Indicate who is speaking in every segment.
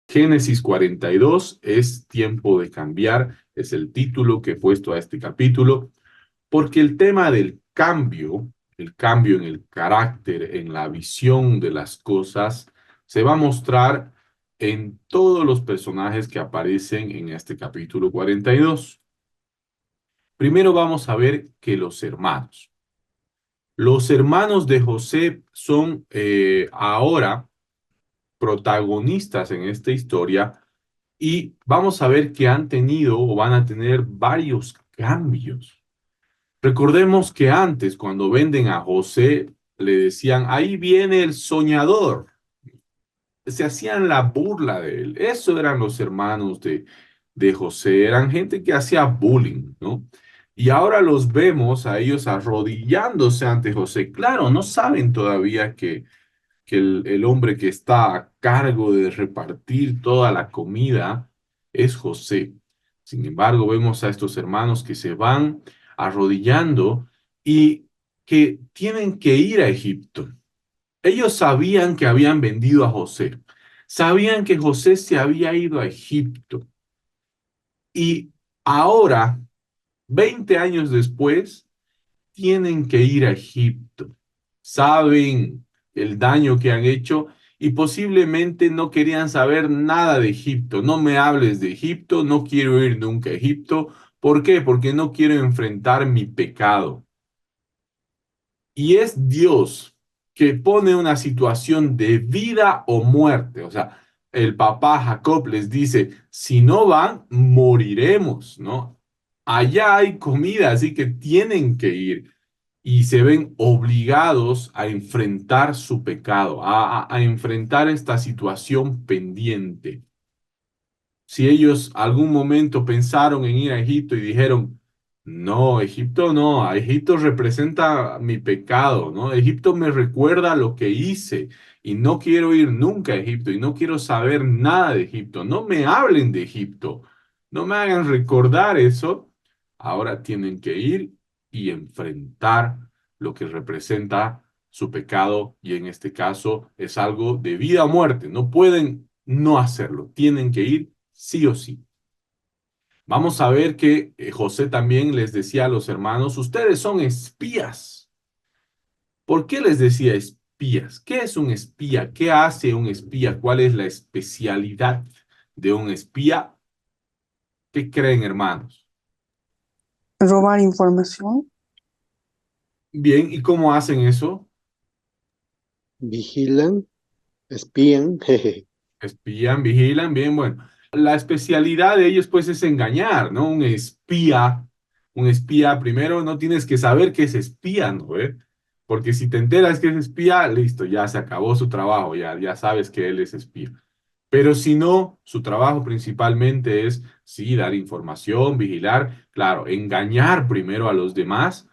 Speaker 1: Génesis 42 es tiempo de cambiar, es el título que he puesto a este capítulo, porque el tema del cambio, el cambio en el carácter, en la visión de las cosas, se va a mostrar en todos los personajes que aparecen en este capítulo 42. Primero vamos a ver que los hermanos de José son ahora protagonistas en esta historia y vamos a ver que han tenido o van a tener varios cambios. Recordemos que antes, cuando venden a José, le decían, ahí viene el soñador. Se hacían la burla de él. Eso eran los hermanos de José. Eran gente que hacía bullying, ¿no? Y ahora los vemos a ellos arrodillándose ante José. Claro, no saben todavía que el hombre que está a cargo de repartir toda la comida es José. Sin embargo, vemos a estos hermanos que se van arrodillando y que tienen que ir a Egipto. Ellos sabían que habían vendido a José, sabían que José se había ido a Egipto y ahora, 20 años después, tienen que ir a Egipto. Saben el daño que han hecho y posiblemente no querían saber nada de Egipto. No me hables de Egipto, no quiero ir nunca a Egipto. ¿Por qué? Porque no quiero enfrentar mi pecado. Y es Dios que pone una situación de vida o muerte. O sea, el papá Jacob les dice, si no van, moriremos, ¿no? Allá hay comida, así que tienen que ir y se ven obligados a enfrentar su pecado, a enfrentar esta situación pendiente. Si ellos algún momento pensaron en ir a Egipto y dijeron, no, Egipto no, Egipto representa mi pecado, ¿no? Egipto me recuerda lo que hice y no quiero ir nunca a Egipto y no quiero saber nada de Egipto. No me hablen de Egipto, no me hagan recordar eso. Ahora tienen que ir y enfrentar lo que representa su pecado y en este caso es algo de vida o muerte. No pueden no hacerlo, tienen que ir sí o sí. Vamos a ver que José también les decía a los hermanos, ustedes son espías. ¿Por qué les decía espías? ¿Qué es un espía? ¿Qué hace un espía? ¿Cuál es la especialidad de un espía? ¿Qué creen, hermanos?
Speaker 2: Robar información.
Speaker 1: Bien, ¿y cómo hacen eso?
Speaker 3: Vigilan, espían, jeje.
Speaker 1: Espían, vigilan, bien, bueno. La especialidad de ellos pues es engañar, ¿no? Un espía primero no tienes que saber que es espía, ¿no? Porque si te enteras que es espía, listo, ya se acabó su trabajo, ya sabes que él es espía. Pero si no, su trabajo principalmente es, sí, dar información, vigilar, claro, engañar primero a los demás,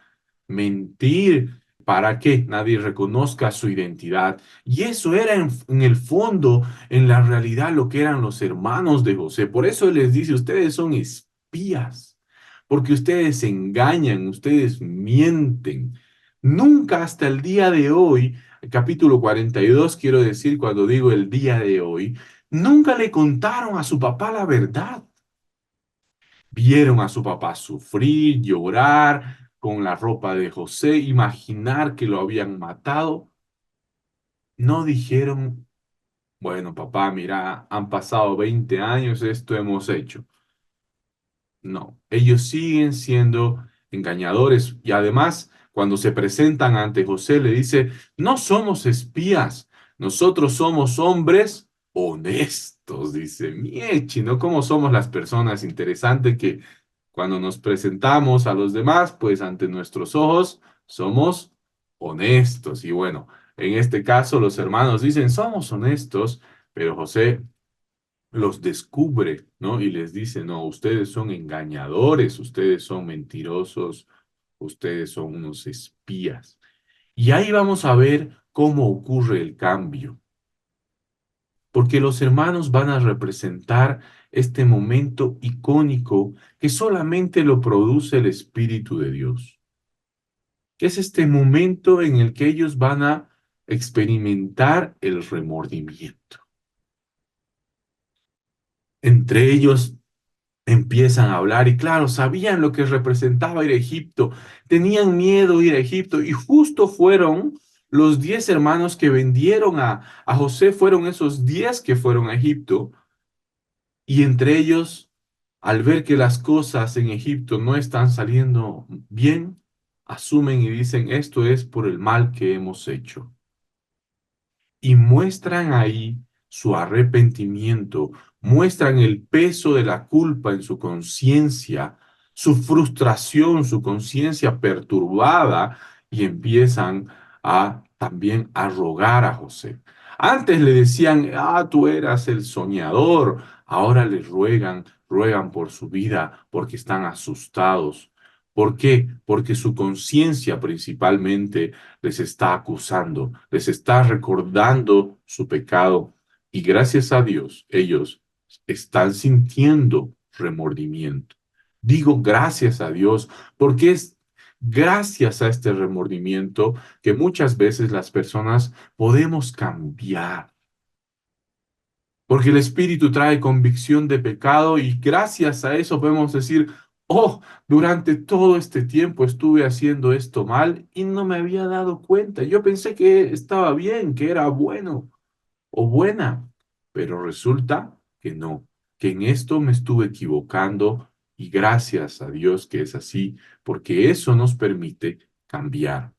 Speaker 1: mentir para que nadie reconozca su identidad. Y eso era en el fondo, en la realidad, lo que eran los hermanos de José. Por eso él les dice, ustedes son espías, porque ustedes engañan, ustedes mienten. Nunca hasta el día de hoy, el capítulo 42, quiero decir, cuando digo el día de hoy, nunca le contaron a su papá la verdad. Vieron a su papá sufrir, llorar con la ropa de José, imaginar que lo habían matado. No dijeron, bueno, papá, mira, han pasado 20 años, esto hemos hecho. No, ellos siguen siendo engañadores y además cuando se presentan ante José le dice, no somos espías, nosotros somos hombres honestos, dice, Miechi, ¿no? Como somos las personas interesantes que cuando nos presentamos a los demás, pues ante nuestros ojos somos honestos. Y bueno, en este caso los hermanos dicen, somos honestos, pero José los descubre, ¿no? Y les dice, no, ustedes son engañadores, ustedes son mentirosos, ustedes son unos espías. Y ahí vamos a ver cómo ocurre el cambio, porque los hermanos van a representar este momento icónico que solamente lo produce el Espíritu de Dios, que es este momento en el que ellos van a experimentar el remordimiento. Entre ellos empiezan a hablar y claro, sabían lo que representaba ir a Egipto, tenían miedo de ir a Egipto y justo fueron los 10 hermanos que vendieron a José, fueron esos 10 que fueron a Egipto y entre ellos, al ver que las cosas en Egipto no están saliendo bien, asumen y dicen, esto es por el mal que hemos hecho y muestran ahí su arrepentimiento, muestran el peso de la culpa en su conciencia, su frustración, su conciencia perturbada y empiezan a también a rogar a José. Antes le decían, tú eras el soñador, ahora le ruegan por su vida porque están asustados. ¿Por qué? Porque su conciencia principalmente les está acusando, les está recordando su pecado y gracias a Dios ellos están sintiendo remordimiento. Digo gracias a Dios porque es gracias a este remordimiento que muchas veces las personas podemos cambiar. Porque el Espíritu trae convicción de pecado y gracias a eso podemos decir, oh, durante todo este tiempo estuve haciendo esto mal y no me había dado cuenta. Yo pensé que estaba bien, que era bueno o buena, pero resulta que no, que en esto me estuve equivocando y gracias a Dios que es así, porque eso nos permite cambiar.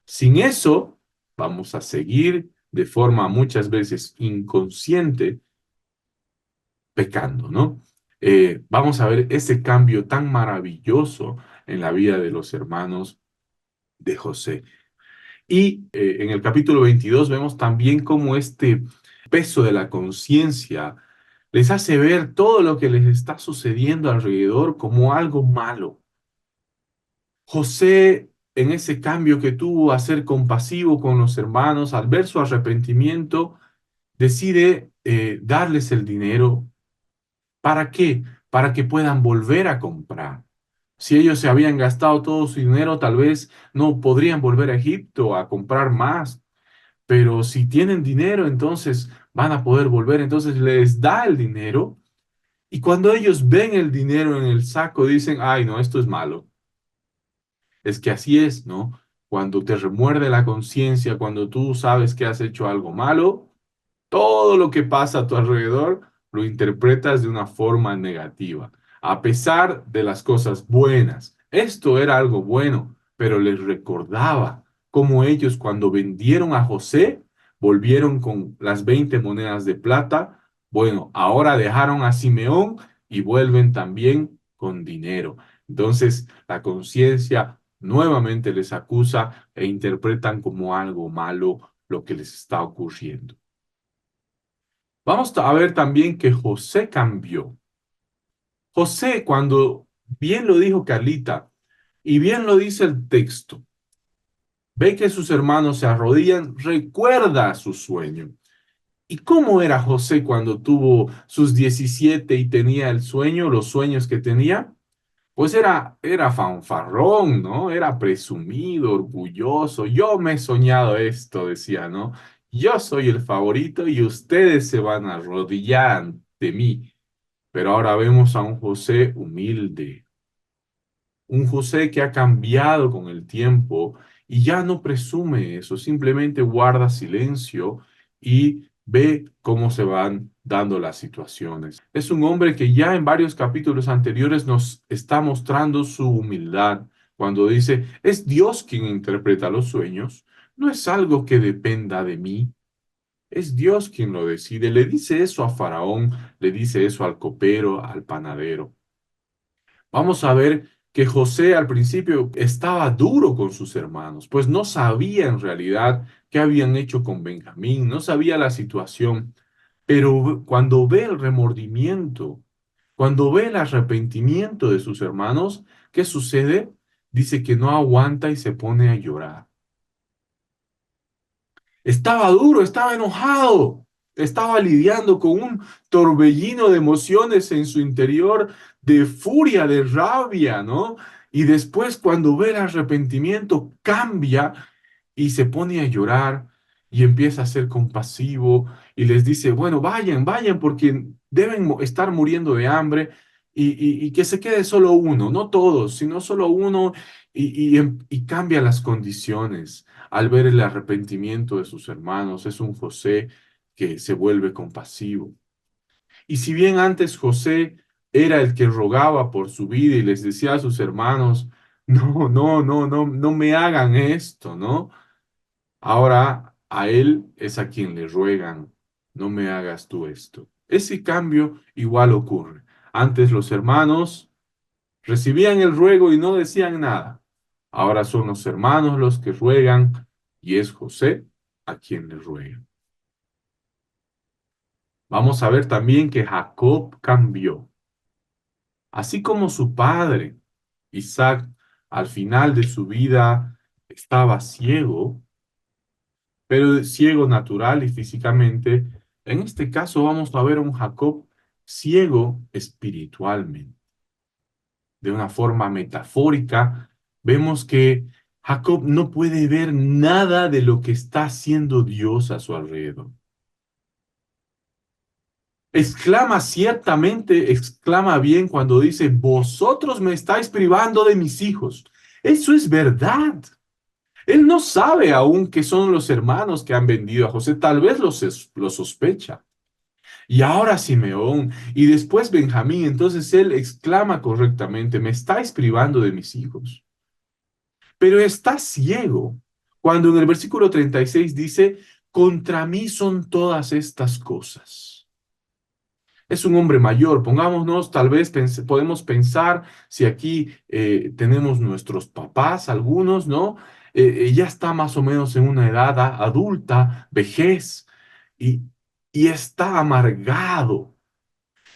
Speaker 1: Sin eso, vamos a seguir de forma muchas veces inconsciente pecando, ¿no? Vamos a ver ese cambio tan maravilloso en la vida de los hermanos de José. Y en el capítulo 22 vemos también cómo este peso de la conciencia les hace ver todo lo que les está sucediendo alrededor como algo malo. José, en ese cambio que tuvo a ser compasivo con los hermanos, al ver su arrepentimiento, decide darles el dinero. ¿Para qué? Para que puedan volver a comprar. Si ellos se habían gastado todo su dinero, tal vez no podrían volver a Egipto a comprar más. Pero si tienen dinero, entonces van a poder volver. Entonces les da el dinero. Y cuando ellos ven el dinero en el saco, dicen, ay, no, esto es malo. Es que así es, ¿no? Cuando te remuerde la conciencia, cuando tú sabes que has hecho algo malo, todo lo que pasa a tu alrededor lo interpretas de una forma negativa, a pesar de las cosas buenas. Esto era algo bueno, pero les recordaba cómo ellos cuando vendieron a José, volvieron con las 20 monedas de plata. Bueno, ahora dejaron a Simeón y vuelven también con dinero. Entonces, la conciencia nuevamente les acusa e interpretan como algo malo lo que les está ocurriendo. Vamos a ver también que José cambió. José, cuando bien lo dijo Carlita, y bien lo dice el texto, ve que sus hermanos se arrodillan, recuerda su sueño. ¿Y cómo era José cuando tuvo sus 17 y tenía el sueño, los sueños que tenía? Pues era fanfarrón, ¿no? Era presumido, orgulloso. Yo me he soñado esto, decía, ¿no? Yo soy el favorito y ustedes se van a arrodillar ante mí. Pero ahora vemos a un José humilde, un José que ha cambiado con el tiempo y ya no presume eso, simplemente guarda silencio y ve cómo se van dando las situaciones. Es un hombre que ya en varios capítulos anteriores nos está mostrando su humildad cuando dice, es Dios quien interpreta los sueños, no es algo que dependa de mí. Es Dios quien lo decide. Le dice eso a Faraón, le dice eso al copero, al panadero. Vamos a ver que José al principio estaba duro con sus hermanos, pues no sabía en realidad qué habían hecho con Benjamín, no sabía la situación, pero cuando ve el remordimiento, cuando ve el arrepentimiento de sus hermanos, ¿qué sucede? Dice que no aguanta y se pone a llorar. Estaba duro, estaba enojado, estaba lidiando con un torbellino de emociones en su interior, de furia, de rabia, ¿no? Y después cuando ve el arrepentimiento, cambia y se pone a llorar y empieza a ser compasivo y les dice, bueno, vayan, vayan, porque deben estar muriendo de hambre y que se quede solo uno, no todos, sino solo uno, y cambia las condiciones al ver el arrepentimiento de sus hermanos. Es un José que se vuelve compasivo. Y si bien antes José era el que rogaba por su vida y les decía a sus hermanos, no, no, no, no, no me hagan esto, ¿no? Ahora a él es a quien le ruegan, no me hagas tú esto. Ese cambio igual ocurre. Antes los hermanos recibían el ruego y no decían nada. Ahora son los hermanos los que ruegan y es José a quien le ruegan. Vamos a ver también que Jacob cambió. Así como su padre, Isaac, al final de su vida estaba ciego, pero ciego natural y físicamente, en este caso vamos a ver a un Jacob ciego espiritualmente. De una forma metafórica, vemos que Jacob no puede ver nada de lo que está haciendo Dios a su alrededor. Exclama ciertamente, exclama bien cuando dice, vosotros me estáis privando de mis hijos. Eso es verdad. Él no sabe aún que son los hermanos que han vendido a José, tal vez lo sospecha. Y ahora Simeón y después Benjamín, entonces él exclama correctamente, me estáis privando de mis hijos. Pero está ciego cuando en el versículo 36 dice, contra mí son todas estas cosas. Es un hombre mayor, pongámonos, tal vez podemos pensar si aquí tenemos nuestros papás, algunos, ¿no? Ya está más o menos en una edad adulta, vejez, y, y está amargado,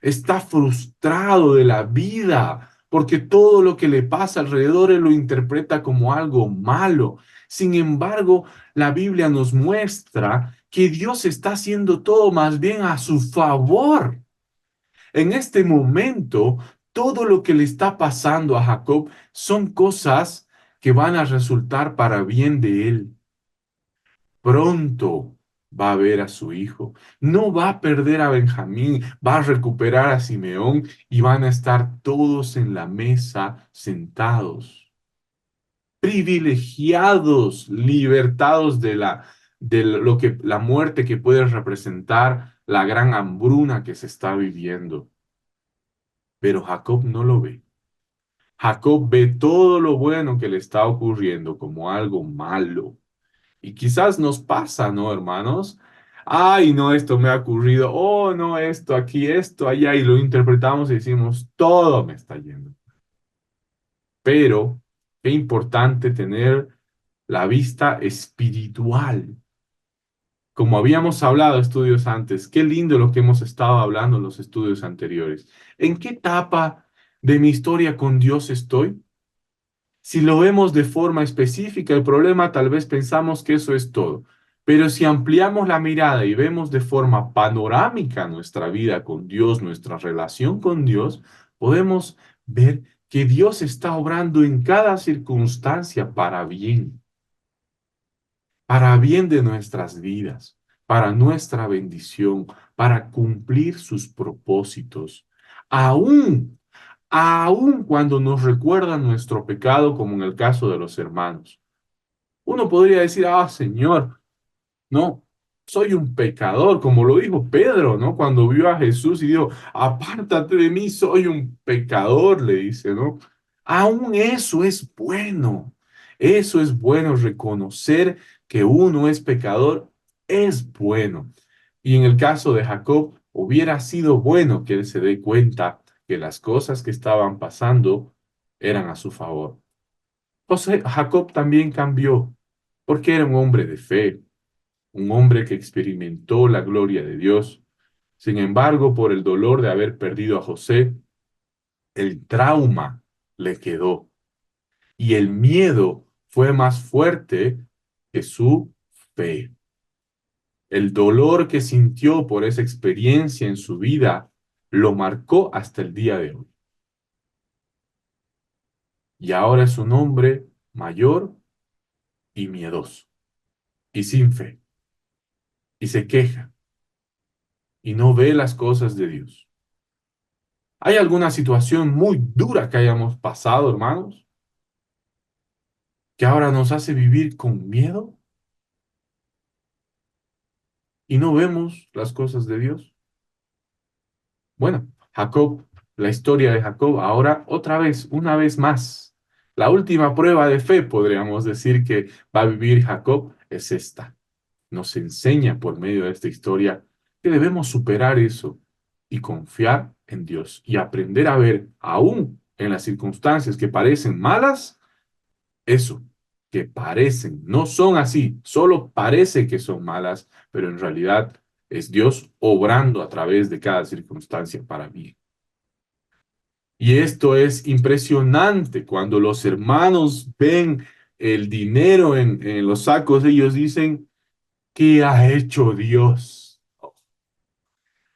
Speaker 1: está frustrado de la vida, porque todo lo que le pasa alrededor él lo interpreta como algo malo. Sin embargo, la Biblia nos muestra que Dios está haciendo todo más bien a su favor. En este momento, todo lo que le está pasando a Jacob son cosas que van a resultar para bien de él. Pronto va a ver a su hijo. No va a perder a Benjamín, va a recuperar a Simeón y van a estar todos en la mesa sentados, privilegiados, libertados de lo que la muerte que puede representar la gran hambruna que se está viviendo. Pero Jacob no lo ve. Jacob ve todo lo bueno que le está ocurriendo como algo malo. Y quizás nos pasa, ¿no, hermanos? Ay, no, esto me ha ocurrido. Oh, no, esto aquí, esto allá. Y lo interpretamos y decimos, todo me está yendo. Pero qué importante tener la vista espiritual. Como habíamos hablado estudios antes, qué lindo lo que hemos estado hablando en los estudios anteriores. ¿En qué etapa de mi historia con Dios estoy? Si lo vemos de forma específica, el problema tal vez pensamos que eso es todo. Pero si ampliamos la mirada y vemos de forma panorámica nuestra vida con Dios, nuestra relación con Dios, podemos ver que Dios está obrando en cada circunstancia para bien de nuestras vidas, para nuestra bendición, para cumplir sus propósitos. Aún aun cuando nos recuerda nuestro pecado, como en el caso de los hermanos. Uno podría decir, ah, Señor, no, soy un pecador, como lo dijo Pedro, ¿no? Cuando vio a Jesús y dijo, apártate de mí, soy un pecador, le dice, ¿no? Aún eso es bueno, reconocer que uno es pecador, es bueno. Y en el caso de Jacob, hubiera sido bueno que él se dé cuenta que las cosas que estaban pasando eran a su favor. Jacob también cambió, porque era un hombre de fe, un hombre que experimentó la gloria de Dios. Sin embargo, por el dolor de haber perdido a José, el trauma le quedó y el miedo fue más fuerte que su fe. El dolor que sintió por esa experiencia en su vida lo marcó hasta el día de hoy. Y ahora es un hombre mayor y miedoso y sin fe y se queja. y no ve las cosas de Dios? ¿Hay alguna situación muy dura que hayamos pasado, hermanos, que ahora nos hace vivir con miedo y no vemos las cosas de Dios? Bueno, Jacob, la historia de Jacob, ahora otra vez, una vez más, la última prueba de fe, podríamos decir que va a vivir Jacob, es esta. Nos enseña por medio de esta historia que debemos superar eso y confiar en Dios y aprender a ver, aún en las circunstancias que parecen malas, eso, que parecen, no son así, solo parece que son malas, pero en realidad es Dios obrando a través de cada circunstancia para bien. Y esto es impresionante cuando los hermanos ven el dinero en los sacos, ellos dicen, ¿qué ha hecho Dios?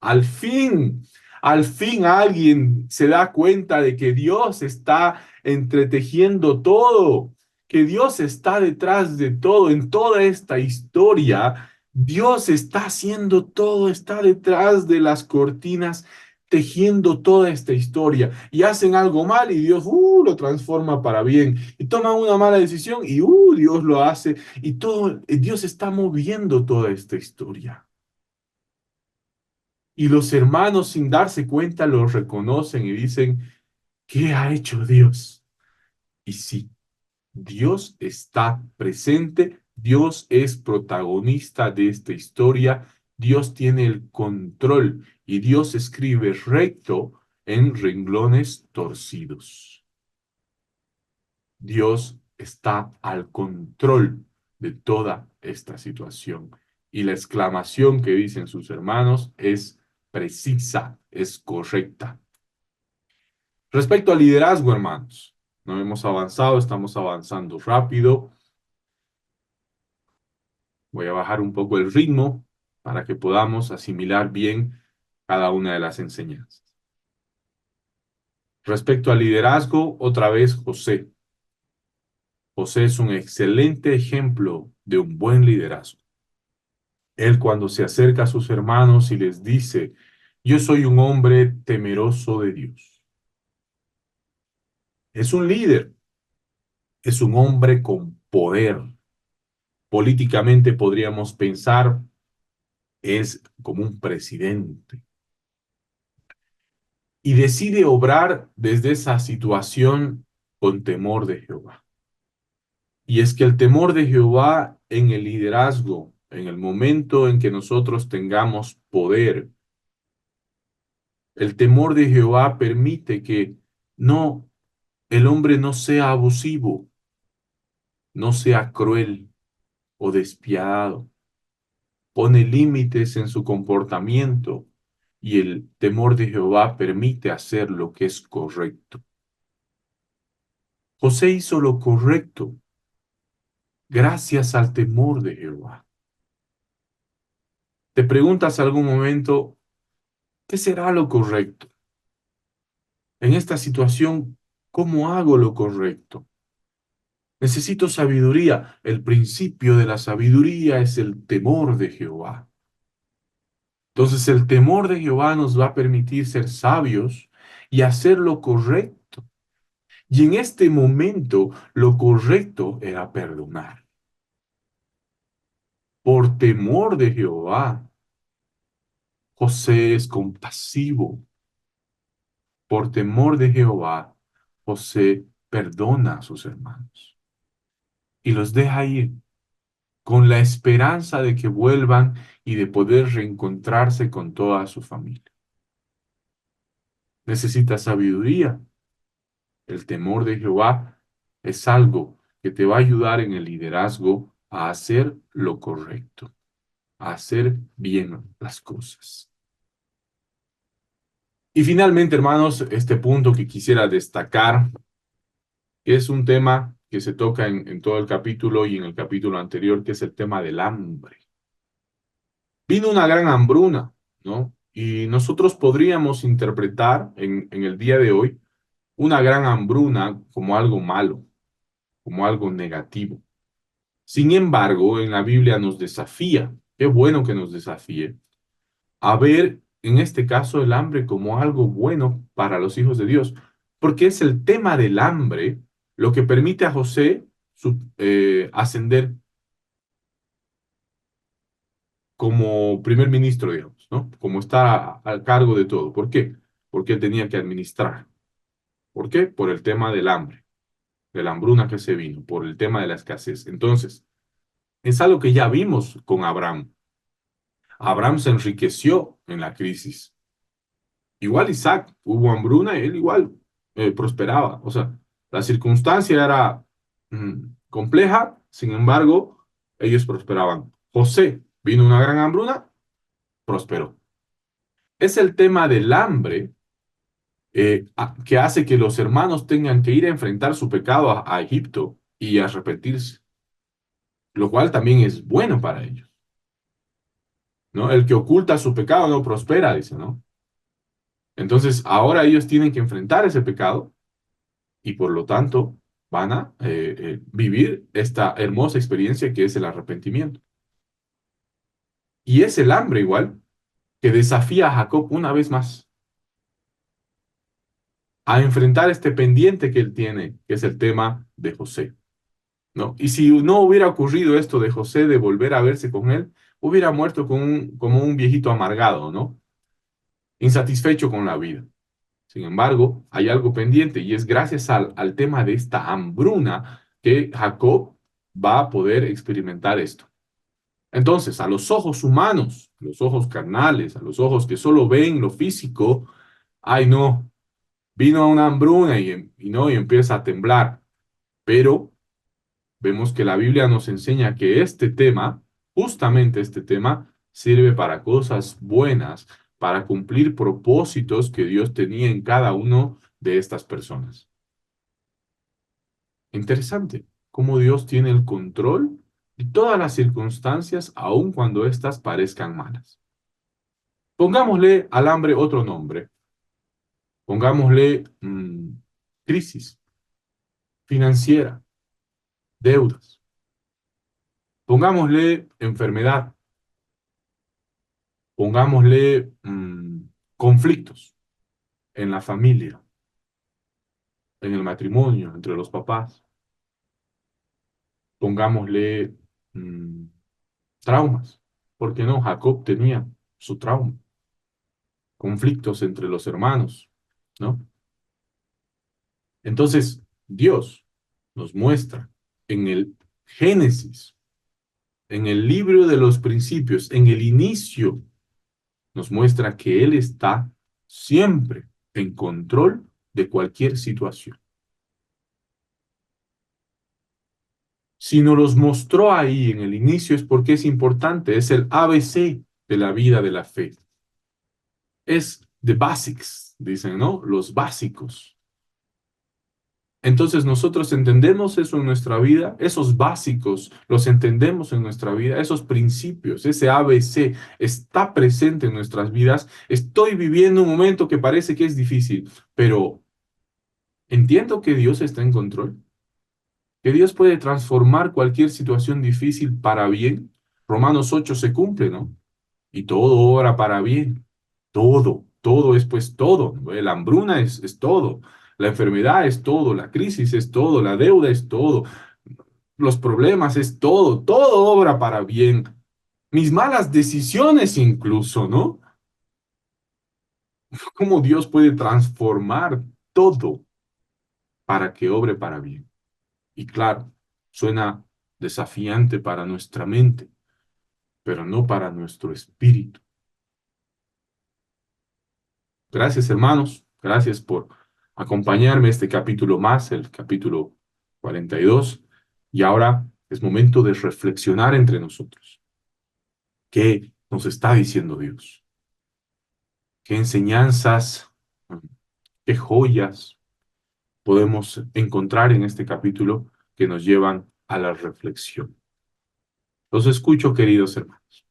Speaker 1: Al fin, al fin alguien se da cuenta de que Dios está entretejiendo todo, que Dios está detrás de todo, en toda esta historia. Dios está haciendo todo, está detrás de las cortinas, tejiendo toda esta historia. Y hacen algo mal y Dios lo transforma para bien. Y toman una mala decisión y Dios lo hace. Y todo, Dios está moviendo toda esta historia. Y los hermanos, sin darse cuenta, lo reconocen y dicen, ¿qué ha hecho Dios? Y sí, Dios está presente, Dios es protagonista de esta historia, Dios tiene el control y Dios escribe recto en renglones torcidos. Dios está al control de toda esta situación. Y la exclamación que dicen sus hermanos es precisa, es correcta. Respecto al liderazgo, hermanos, no hemos avanzado, estamos avanzando rápido. Voy a bajar un poco el ritmo para que podamos asimilar bien cada una de las enseñanzas. Respecto al liderazgo, otra vez José. José es un excelente ejemplo de un buen liderazgo. Él cuando se acerca a sus hermanos y les dice, yo soy un hombre temeroso de Dios. Es un líder, es un hombre con poder. Políticamente podríamos pensar, es como un presidente. Y decide obrar desde esa situación con temor de Jehová. Y es que el temor de Jehová en el liderazgo, en el momento en que nosotros tengamos poder, el temor de Jehová permite que no, el hombre no sea abusivo, no sea cruel o despiadado. Pone límites en su comportamiento y el temor de Jehová permite hacer lo que es correcto. José hizo lo correcto gracias al temor de Jehová. Te preguntas algún momento, ¿qué será lo correcto? En esta situación, ¿cómo hago lo correcto? Necesito sabiduría. El principio de la sabiduría es el temor de Jehová. Entonces el temor de Jehová nos va a permitir ser sabios y hacer lo correcto. Y en este momento lo correcto era perdonar. Por temor de Jehová, José es compasivo. Por temor de Jehová, José perdona a sus hermanos y los deja ir con la esperanza de que vuelvan y de poder reencontrarse con toda su familia. Necesita sabiduría. El temor de Jehová es algo que te va a ayudar en el liderazgo a hacer lo correcto, a hacer bien las cosas. Y finalmente, hermanos, este punto que quisiera destacar, que es un tema que se toca en todo el capítulo y en el capítulo anterior, que es el tema del hambre. Vino una gran hambruna, ¿no? Y nosotros podríamos interpretar en el día de hoy una gran hambruna como algo malo, como algo negativo. Sin embargo, en la Biblia nos desafía, qué bueno que nos desafíe, a ver en este caso el hambre como algo bueno para los hijos de Dios, porque es el tema del hambre lo que permite a José ascender como primer ministro, digamos, ¿no? Como estar al cargo de todo. ¿Por qué? Porque él tenía que administrar. ¿Por qué? Por el tema del hambre, de la hambruna que se vino, por el tema de la escasez. Entonces, es algo que ya vimos con Abraham. Abraham se enriqueció en la crisis. Igual Isaac, hubo hambruna y él igual prosperaba. O sea, la circunstancia era compleja, sin embargo, ellos prosperaban. José, vino una gran hambruna, prosperó. Es el tema del hambre que hace que los hermanos tengan que ir a enfrentar su pecado a Egipto y arrepentirse, lo cual también es bueno para ellos, ¿no? El que oculta su pecado no prospera, dice, ¿no? Entonces, ahora ellos tienen que enfrentar ese pecado y por lo tanto van a vivir esta hermosa experiencia que es el arrepentimiento. Y es el hambre igual que desafía a Jacob una vez más a enfrentar este pendiente que él tiene, que es el tema de José, ¿no? Y si no hubiera ocurrido esto de José de volver a verse con él, hubiera muerto como un viejito amargado, ¿no? Insatisfecho con la vida. Sin embargo, hay algo pendiente y es gracias al tema de esta hambruna que Jacob va a poder experimentar esto. Entonces, a los ojos humanos, a los ojos carnales, a los ojos que solo ven lo físico, ay no, vino una hambruna y empieza a temblar. Pero vemos que la Biblia nos enseña que este tema, justamente este tema, sirve para cosas buenas, para cumplir propósitos que Dios tenía en cada uno de estas personas. Interesante cómo Dios tiene el control de todas las circunstancias, aun cuando éstas parezcan malas. Pongámosle al hambre otro nombre. Pongámosle crisis financiera, deudas. Pongámosle enfermedad. Pongámosle conflictos en la familia, en el matrimonio, entre los papás. Pongámosle mm, traumas. ¿Por qué no? Jacob tenía su trauma. Conflictos entre los hermanos, ¿no? Entonces, Dios nos muestra en el Génesis, en el libro de los principios, en el inicio, nos muestra que Él está siempre en control de cualquier situación. Si nos los mostró ahí en el inicio es porque es importante, es el ABC de la vida de la fe. Es the basics, dicen, ¿no? Los básicos. Entonces nosotros entendemos eso en nuestra vida, esos básicos los entendemos en nuestra vida, esos principios, ese ABC está presente en nuestras vidas. Estoy viviendo un momento que parece que es difícil, pero entiendo que Dios está en control, que Dios puede transformar cualquier situación difícil para bien. Romanos 8 se cumple, ¿no? Y todo obra para bien. Todo es pues todo. La hambruna es todo. La enfermedad es todo. La crisis es todo. La deuda es todo. Los problemas es todo. Todo obra para bien. Mis malas decisiones incluso, ¿no? ¿Cómo Dios puede transformar todo para que obre para bien? Y claro, suena desafiante para nuestra mente, pero no para nuestro espíritu. Gracias, hermanos. Gracias por acompañarme este capítulo más, el capítulo 42. Y ahora es momento de reflexionar entre nosotros. ¿Qué nos está diciendo Dios? ¿Qué enseñanzas, qué joyas podemos encontrar en este capítulo que nos llevan a la reflexión? Los escucho, queridos hermanos.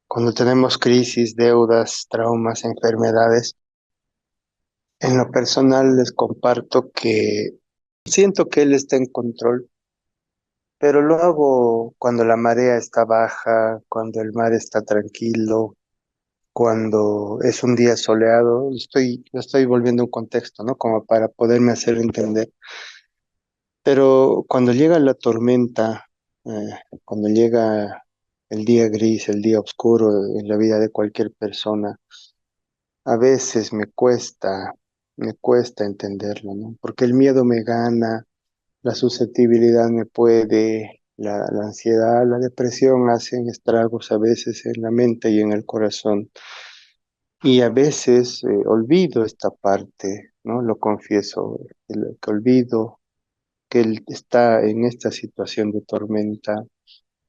Speaker 3: Cuando tenemos crisis, deudas, traumas, enfermedades, en lo personal les comparto que siento que Él está en control, pero lo hago cuando la marea está baja, cuando el mar está tranquilo, cuando es un día soleado. Lo estoy volviendo un contexto, ¿no? Como para poderme hacer entender. Pero cuando llega la tormenta, cuando llega el día gris, el día oscuro en la vida de cualquier persona, a veces me cuesta entenderlo, ¿no? Porque el miedo me gana, la susceptibilidad me puede, la ansiedad, la depresión hacen estragos a veces en la mente y en el corazón. Y a veces olvido esta parte, ¿no? Lo confieso, que olvido que Él está en esta situación de tormenta,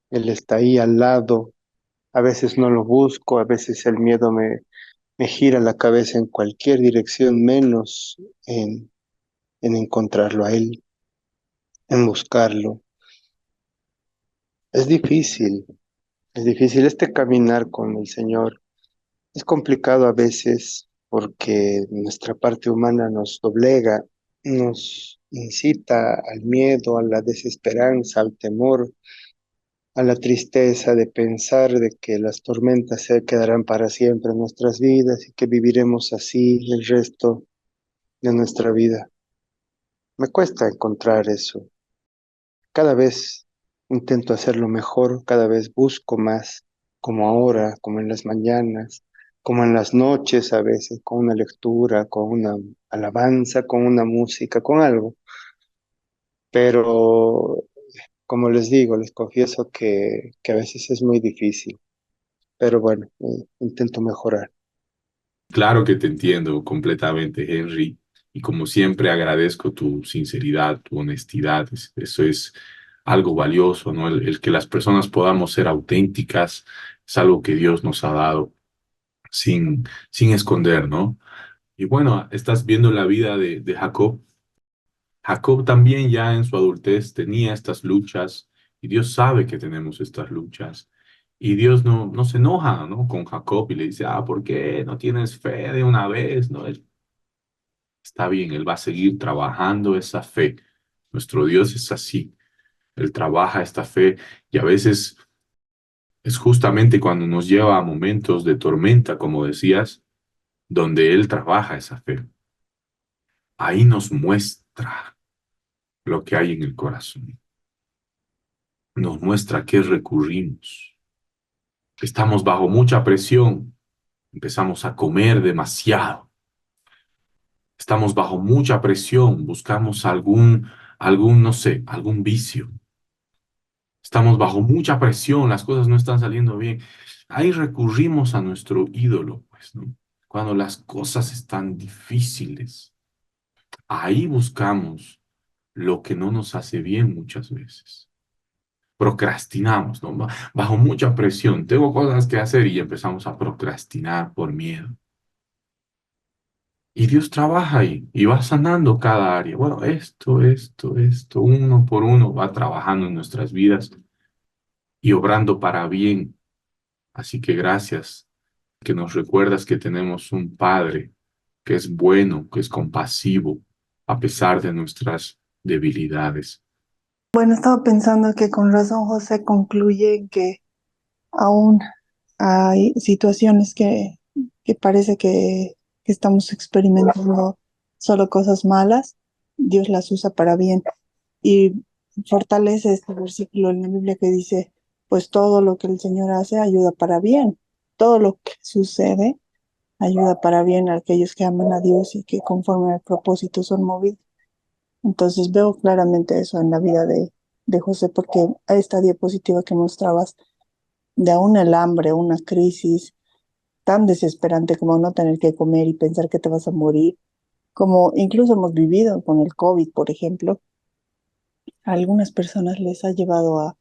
Speaker 3: Él está ahí al lado. A veces no lo busco, a veces el miedo me gira la cabeza en cualquier dirección, menos en encontrarlo a Él, en buscarlo. Es difícil, es difícil este caminar con el Señor. Es complicado a veces porque nuestra parte humana nos doblega, nos incita al miedo, a la desesperanza, al temor, a la tristeza de pensar de que las tormentas se quedarán para siempre en nuestras vidas y que viviremos así el resto de nuestra vida. Me cuesta encontrar eso. Cada vez intento hacerlo mejor, cada vez busco más, como ahora, como en las mañanas, como en las noches a veces, con una lectura, con una alabanza, con una música, con algo. Pero, como les digo, les confieso que a veces es muy difícil. Pero bueno, intento mejorar.
Speaker 1: Claro que te entiendo completamente, Henry, y como siempre agradezco tu sinceridad, tu honestidad. Eso es algo valioso, ¿no? El que las personas podamos ser auténticas es algo que Dios nos ha dado sin esconder, ¿no? Y bueno, estás viendo la vida de Jacob. Jacob también ya en su adultez tenía estas luchas y Dios sabe que tenemos estas luchas. Y Dios no se enoja, ¿no? Con Jacob y le dice, ¿por qué no tienes fe de una vez? No, está bien, Él va a seguir trabajando esa fe. Nuestro Dios es así, Él trabaja esta fe y a veces es justamente cuando nos lleva a momentos de tormenta, como decías, donde Él trabaja esa fe. Ahí nos muestra lo que hay en el corazón, nos muestra a qué recurrimos. Estamos bajo mucha presión, empezamos a comer demasiado. Estamos bajo mucha presión, buscamos no sé, algún vicio. Estamos bajo mucha presión, las cosas no están saliendo bien. Ahí recurrimos a nuestro ídolo, pues, ¿no? Cuando las cosas están difíciles, ahí buscamos lo que no nos hace bien muchas veces. Procrastinamos, ¿no? Bajo mucha presión, tengo cosas que hacer y empezamos a procrastinar por miedo. Y Dios trabaja ahí y va sanando cada área. Bueno, esto, uno por uno va trabajando en nuestras vidas y obrando para bien. Así que gracias que nos recuerdas que tenemos un Padre que es bueno, que es compasivo, a pesar de nuestras debilidades.
Speaker 2: Bueno, estaba pensando que con razón José concluye en que aún hay situaciones que parece que estamos experimentando solo cosas malas, Dios las usa para bien. Y fortalece este versículo en la Biblia que dice, pues todo lo que el Señor hace ayuda para bien. Todo lo que sucede ayuda para bien a aquellos que aman a Dios y que conforme al propósito son movidos. Entonces veo claramente eso en la vida de José, porque a esta diapositiva que mostrabas, de aún el hambre, una crisis tan desesperante como no tener que comer y pensar que te vas a morir, como incluso hemos vivido con el COVID, por ejemplo, a algunas personas les ha llevado a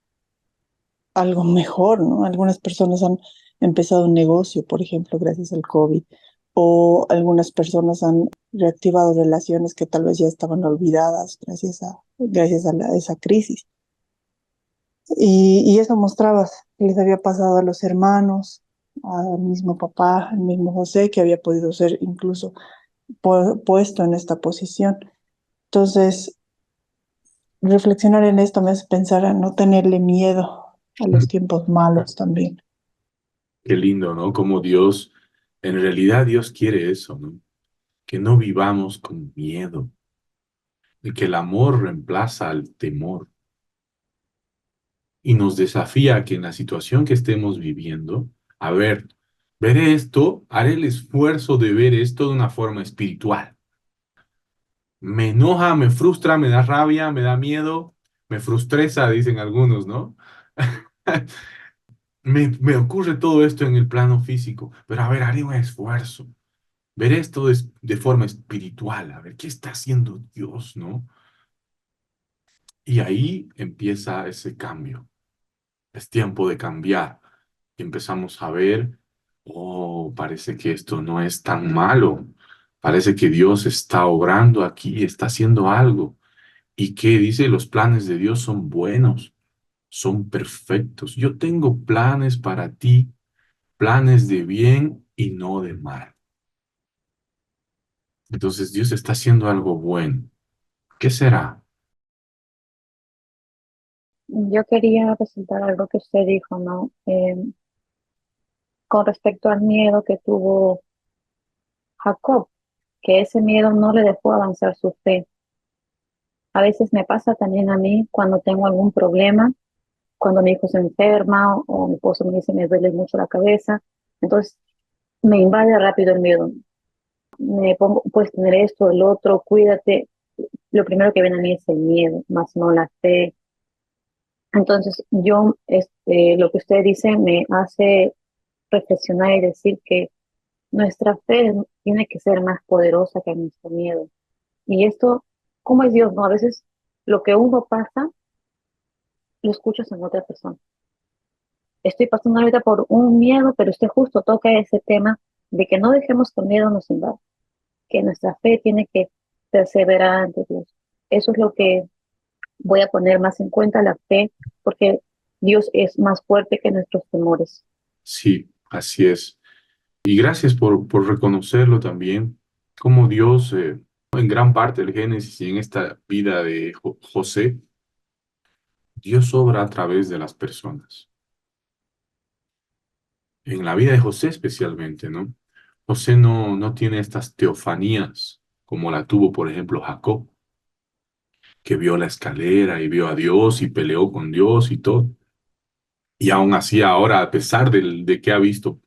Speaker 2: algo mejor, ¿no? Algunas personas han empezado un negocio, por ejemplo, gracias al COVID, o algunas personas han reactivado relaciones que tal vez ya estaban olvidadas gracias a esa crisis. Y eso mostraba que les había pasado a los hermanos, al mismo papá, al mismo José, que había podido ser incluso puesto en esta posición. Entonces, reflexionar en esto me hace pensar a no tenerle miedo a los tiempos malos también.
Speaker 1: Qué lindo, ¿no? Como Dios, en realidad Dios quiere eso, ¿no? Que no vivamos con miedo, y que el amor reemplaza al temor y nos desafía a que en la situación que estemos viviendo, a ver, veré esto, haré el esfuerzo de ver esto de una forma espiritual. Me enoja, me frustra, me da rabia, me da miedo, me frustresa, dicen algunos, ¿no? Me ocurre todo esto en el plano físico, pero a ver, haré un esfuerzo. Ver esto de forma espiritual, a ver qué está haciendo Dios, ¿no? Y ahí empieza ese cambio. Es tiempo de cambiar. Y empezamos a ver, oh, parece que esto no es tan malo. Parece que Dios está obrando aquí, está haciendo algo. ¿Y qué dice? Los planes de Dios son buenos, son perfectos. Yo tengo planes para ti, planes de bien y no de mal. Entonces Dios está haciendo algo bueno. ¿Qué será?
Speaker 4: Yo quería resaltar algo que usted dijo, ¿no? Con respecto al miedo que tuvo Jacob, que ese miedo no le dejó avanzar su fe. A veces me pasa también a mí cuando tengo algún problema, cuando mi hijo se enferma o mi esposo me dice me duele mucho la cabeza, entonces me invade rápido el miedo. Me pongo, puedes tener esto, el otro, cuídate. Lo primero que viene a mí es el miedo, más no la fe. Entonces yo, lo que usted dice me hace reflexionar y decir que nuestra fe tiene que ser más poderosa que nuestro miedo. Y esto, ¿cómo es Dios? ¿No? A veces lo que uno pasa, lo escuchas en otra persona. Estoy pasando ahorita por un miedo, pero usted justo toca ese tema de que no dejemos que el miedo nos invada, que nuestra fe tiene que perseverar ante Dios. Eso es lo que voy a poner más en cuenta, la fe, porque Dios es más fuerte que nuestros temores.
Speaker 1: Sí, así es. Y gracias por reconocerlo también, como Dios, en gran parte del Génesis y en esta vida de José, Dios obra a través de las personas. En la vida de José especialmente, ¿no? José no tiene estas teofanías como la tuvo, por ejemplo, Jacob, que vio la escalera y vio a Dios y peleó con Dios y todo. Y aún así ahora, a pesar de que ha visto,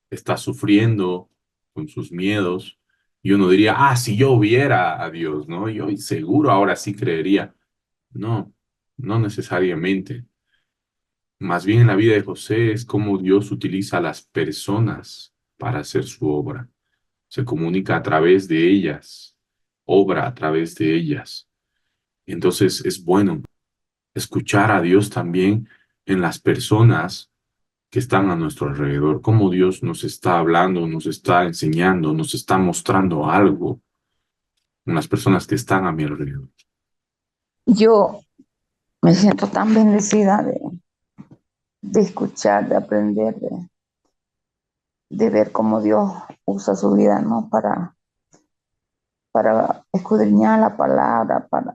Speaker 1: está sufriendo con sus miedos. Y uno diría, ah, si yo viera a Dios, ¿no? Yo seguro ahora sí creería. No, no necesariamente. Más bien en la vida de José es como Dios utiliza a las personas para hacer su obra. Se comunica a través de ellas, obra a través de ellas. Entonces es bueno escuchar a Dios también en las personas que están a nuestro alrededor, cómo Dios nos está hablando, nos está enseñando, nos está mostrando algo en las personas que están a mi alrededor.
Speaker 5: Yo me siento tan bendecida de escuchar, de aprender, de ver cómo Dios usa su vida, ¿no? Para escudriñar la palabra, para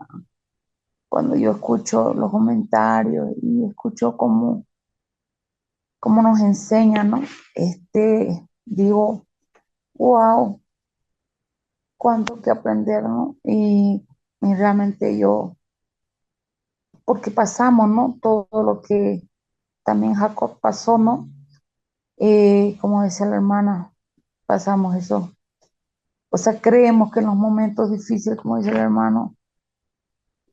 Speaker 5: cuando yo escucho los comentarios y escucho cómo nos enseñan, ¿no? Digo, wow, cuánto que aprender, ¿no? Y realmente porque pasamos, ¿no? Todo lo que también Jacob pasó, ¿no? Como decía la hermana, pasamos eso. O sea, creemos que en los momentos difíciles, como dice el hermano,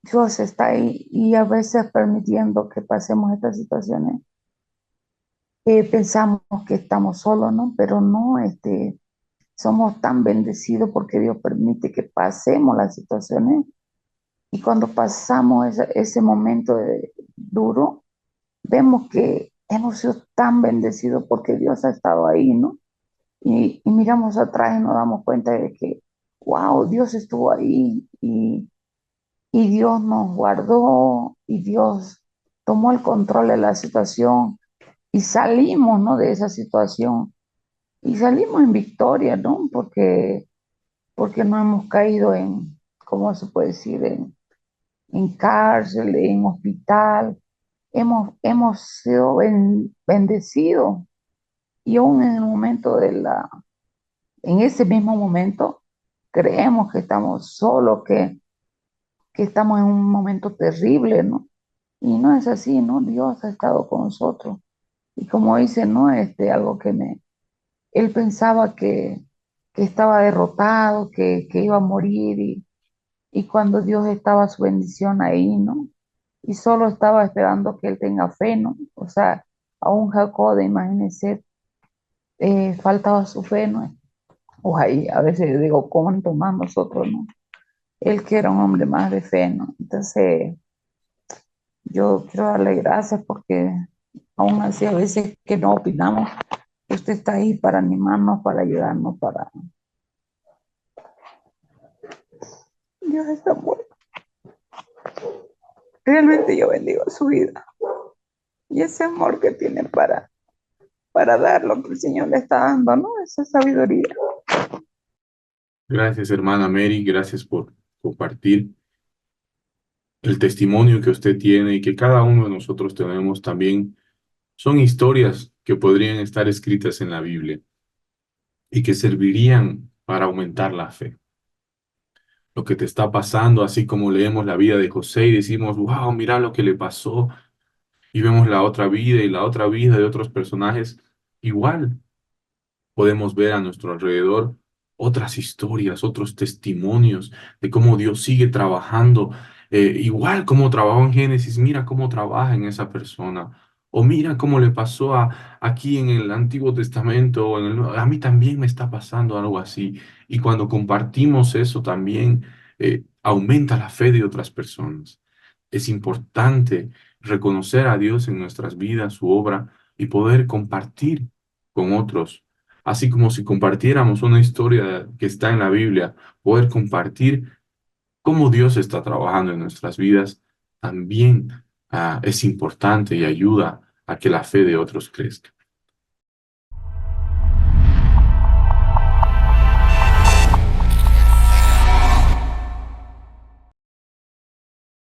Speaker 5: Dios está ahí y a veces permitiendo que pasemos estas situaciones. Pensamos que estamos solos, ¿no? Pero no, somos tan bendecidos porque Dios permite que pasemos las situaciones y cuando pasamos ese momento duro, vemos que hemos sido tan bendecidos porque Dios ha estado ahí, ¿no? Y miramos atrás y nos damos cuenta de que, wow, Dios estuvo ahí y Dios nos guardó y Dios tomó el control de la situación y salimos, ¿no? De esa situación y salimos en victoria, ¿no? Porque no hemos caído en, ¿cómo se puede decir? en cárcel, en hospital. Hemos sido bendecidos y aún en el momento en ese mismo momento, creemos que estamos solos, que estamos en un momento terrible, ¿no? Y no es así, ¿no? Dios ha estado con nosotros. Y como dice, ¿no? Algo él pensaba que estaba derrotado, que iba a morir y cuando Dios estaba su bendición ahí, ¿no? Y solo estaba esperando que él tenga fe, ¿no? O sea, aún Jacob, imagínense, faltaba su fe, ¿no? O ahí, a veces yo digo, ¿cuánto más nosotros, no? Él que era un hombre más de fe, ¿no? Entonces, yo quiero darle gracias porque aún así a veces que no opinamos, usted está ahí para animarnos, para ayudarnos, para... Dios está bueno. Realmente yo bendigo su vida y ese amor que tiene para dar lo que el Señor le está dando, ¿no? Esa sabiduría.
Speaker 1: Gracias, hermana Mary, gracias por compartir el testimonio que usted tiene y que cada uno de nosotros tenemos también. Son historias que podrían estar escritas en la Biblia y que servirían para aumentar la fe. Lo que te está pasando, así como leemos la vida de José y decimos, wow, mira lo que le pasó, y vemos la otra vida y la otra vida de otros personajes, igual podemos ver a nuestro alrededor otras historias, otros testimonios de cómo Dios sigue trabajando, igual como trabajó en Génesis, mira cómo trabaja en esa persona. O mira cómo le pasó aquí en el Antiguo Testamento, o en el a mí también me está pasando algo así. Y cuando compartimos eso también aumenta la fe de otras personas. Es importante reconocer a Dios en nuestras vidas, su obra, y poder compartir con otros. Así como si compartiéramos una historia que está en la Biblia, poder compartir cómo Dios está trabajando en nuestras vidas, también es importante y ayuda a que la fe de otros crezca.